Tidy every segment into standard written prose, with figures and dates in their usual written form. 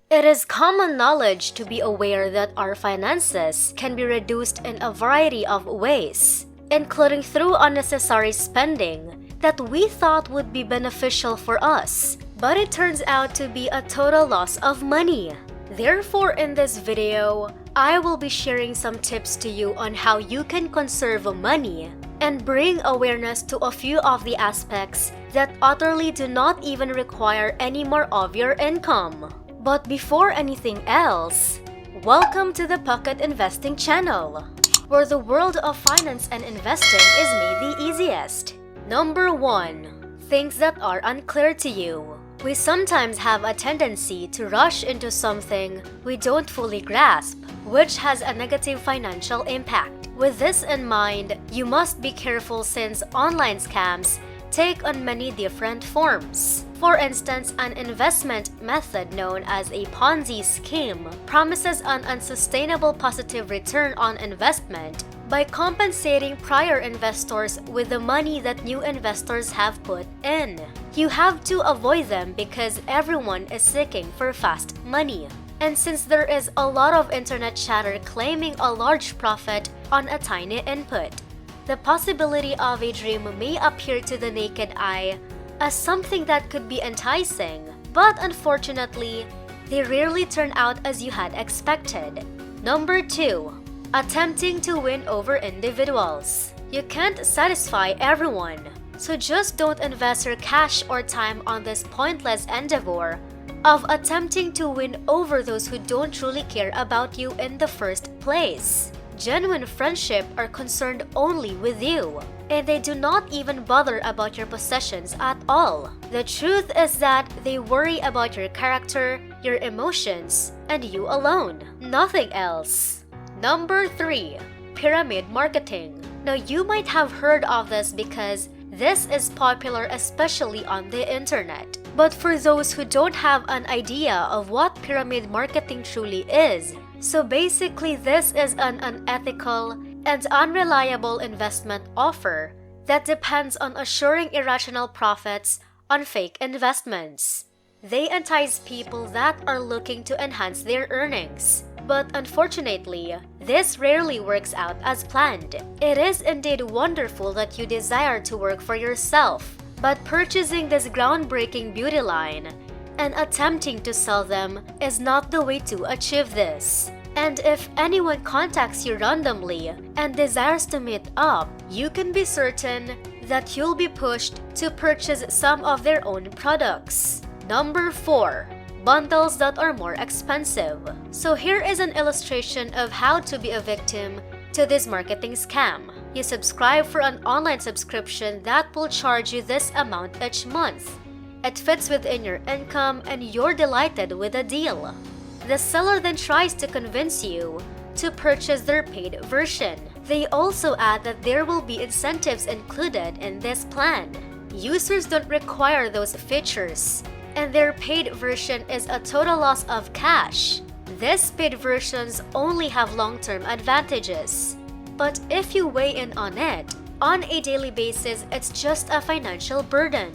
It is common knowledge to be aware that our finances can be reduced in a variety of ways, including through unnecessary spending that we thought would be beneficial for us, but it turns out to be a total loss of money. Therefore, in this video, I will be sharing some tips to you on how you can conserve money and bring awareness to a few of the aspects that utterly do not even require any more of your income. But before anything else, welcome to the Pocket Investing channel, where the world of finance and investing is made the easiest. Number 1. Things that are unclear to you. We sometimes have a tendency to rush into something we don't fully grasp, which has a negative financial impact. With this in mind, you must be careful since online scams take on many different forms. For instance, an investment method known as a Ponzi scheme promises an unsustainable positive return on investment by compensating prior investors with the money that new investors have put in. You have to avoid them because everyone is seeking for fast money. And since there is a lot of internet chatter claiming a large profit on a tiny input, the possibility of a dream may appear to the naked eye as something that could be enticing, but unfortunately, they rarely turn out as you had expected. Number 2. Attempting to win over individuals. You can't satisfy everyone, so just don't invest your cash or time on this pointless endeavor of attempting to win over those who don't truly care about you in the first place. Genuine friendship are concerned only with you, and they do not even bother about your possessions at all. The truth is that they worry about your character, your emotions, and you alone, nothing else. Number 3. Pyramid marketing. Now you might have heard of this because this is popular especially on the internet. But for those who don't have an idea of what pyramid marketing truly is, so basically this is an unethical and unreliable investment offer that depends on assuring irrational profits on fake investments. They entice people that are looking to enhance their earnings. But unfortunately, this rarely works out as planned. It is indeed wonderful that you desire to work for yourself, but purchasing this groundbreaking beauty line and attempting to sell them is not the way to achieve this. And if anyone contacts you randomly and desires to meet up, you can be certain that you'll be pushed to purchase some of their own products. Number 4. Bundles that are more expensive. So here is an illustration of how to be a victim to this marketing scam. You subscribe for an online subscription that will charge you this amount each month. It fits within your income and you're delighted with the deal. The seller then tries to convince you to purchase their paid version. They also add that there will be incentives included in this plan. Users don't require those features, and their paid version is a total loss of cash. These paid versions only have long-term advantages. But if you weigh in on it, on a daily basis, it's just a financial burden.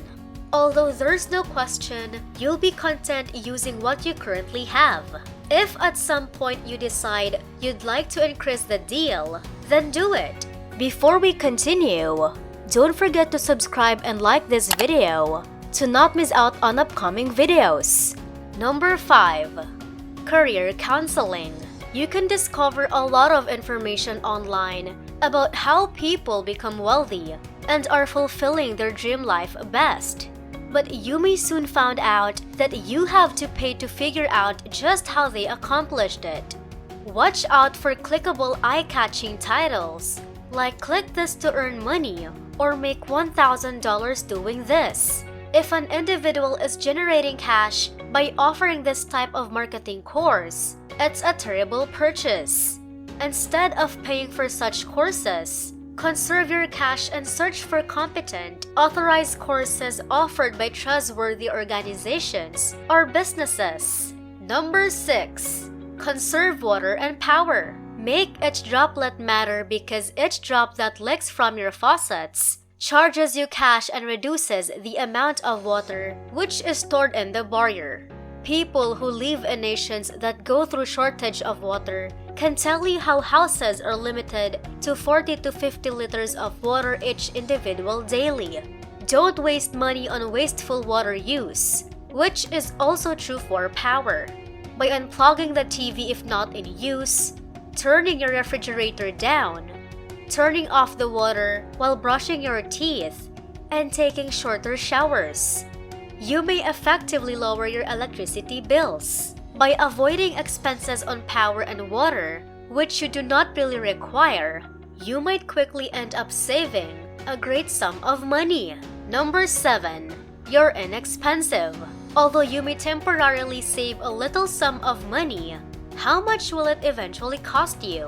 Although there's no question, you'll be content using what you currently have. If at some point you decide you'd like to increase the deal, then do it. Before we continue, don't forget to subscribe and like this video to not miss out on upcoming videos. Number 5. Career counseling. You can discover a lot of information online about how people become wealthy and are fulfilling their dream life best. But you may soon find out that you have to pay to figure out just how they accomplished it. Watch out for clickable eye-catching titles like "click this to earn money" or "make $1,000 doing this." If an individual is generating cash by offering this type of marketing course, it's a terrible purchase. Instead of paying for such courses, conserve your cash and search for competent, authorized courses offered by trustworthy organizations or businesses. Number 6. Conserve water and power. Make each droplet matter because each drop that leaks from your faucets charges you cash and reduces the amount of water which is stored in the barrier. People who live in nations that go through shortage of water can tell you how houses are limited to 40 to 50 liters of water each individual daily. Don't waste money on wasteful water use, which is also true for power. By unplugging the TV if not in use, turning your refrigerator down, turning off the water while brushing your teeth, and taking shorter showers, you may effectively lower your electricity bills. By avoiding expenses on power and water, which you do not really require, you might quickly end up saving a great sum of money. Number 7. You're inexpensive. Although you may temporarily save a little sum of money, how much will it eventually cost you?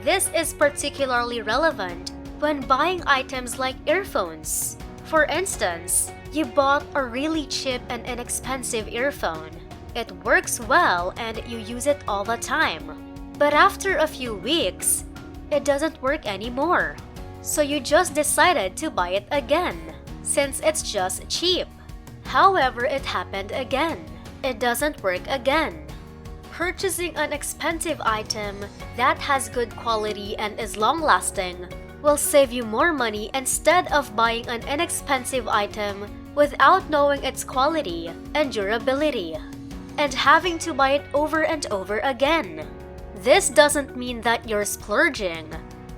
This is particularly relevant when buying items like earphones. For instance, you bought a really cheap and inexpensive earphone. It works well and you use it all the time. But after a few weeks, it doesn't work anymore. So you just decided to buy it again, since it's just cheap. However, it happened again. It doesn't work again. Purchasing an expensive item that has good quality and is long-lasting will save you more money instead of buying an inexpensive item without knowing its quality and durability, and having to buy it over and over again. This doesn't mean that you're splurging,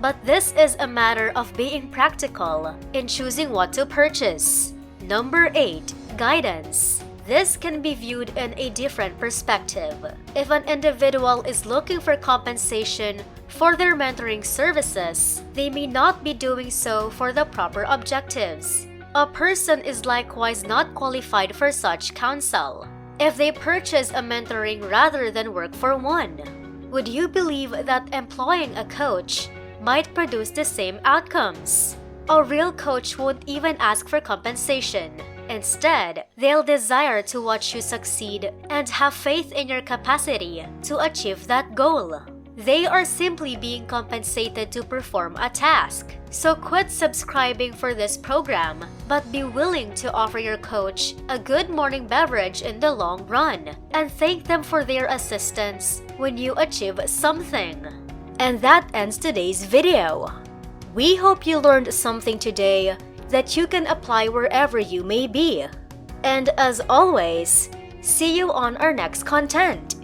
but this is a matter of being practical in choosing what to purchase. Number 8. Guidance. This can be viewed in a different perspective. If an individual is looking for compensation for their mentoring services, they may not be doing so for the proper objectives. A person is likewise not qualified for such counsel if they purchase a mentoring rather than work for one. Would you believe that employing a coach might produce the same outcomes? A real coach won't even ask for compensation. Instead, they'll desire to watch you succeed and have faith in your capacity to achieve that goal. They are simply being compensated to perform a task. So quit subscribing for this program, but be willing to offer your coach a good morning beverage in the long run, and thank them for their assistance when you achieve something. And that ends today's video. We hope you learned something today that you can apply wherever you may be. And as always, see you on our next content.